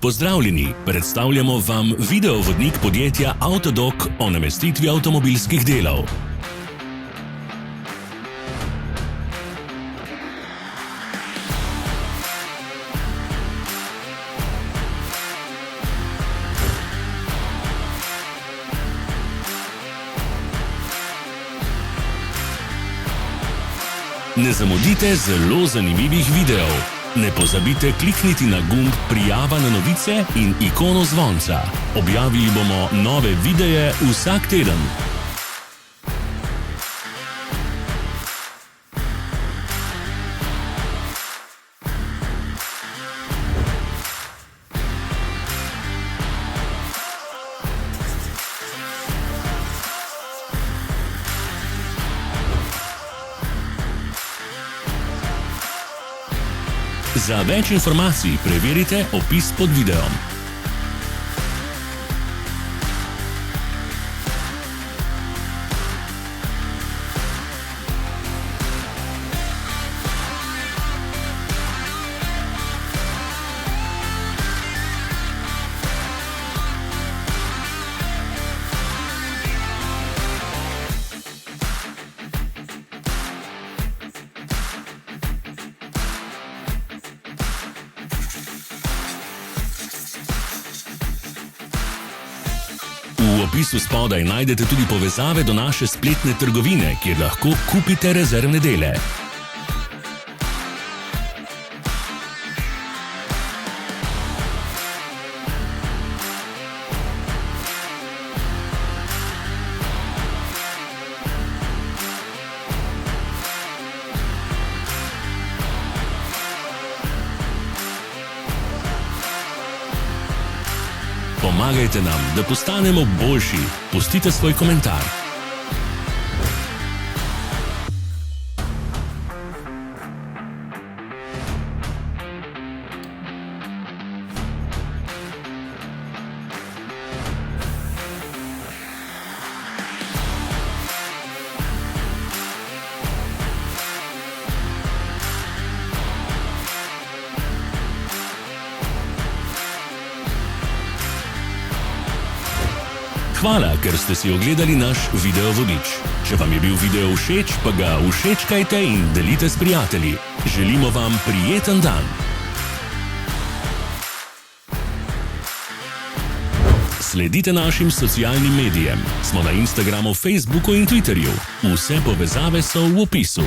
Pozdravljeni, predstavljamo vam videovodnik podjetja Avtodok o namestitvi avtomobilskih delov. Ne zamudite zelo zanimivih videov. Ne pozabite klikniti na gumb Prijava na novice in ikono zvonca. Objavili bomo nove videe vsak teden. Za več informacij preverite opis pod videom. V opisu spodaj najdete tudi povezave do naše spletne trgovine, kjer lahko kupite rezervne dele. Pomagajte nam, da postanemo boljši. Pustite svoj komentar. Hvala, ker ste si ogledali naš videovodič. Če vam je bil video všeč, pa ga všečkajte in delite s prijatelji. Želimo vam prijeten dan. Sledite našim socialnim medijem. Smo na Instagramu, Facebooku in Twitterju. Vse povezave so v opisu.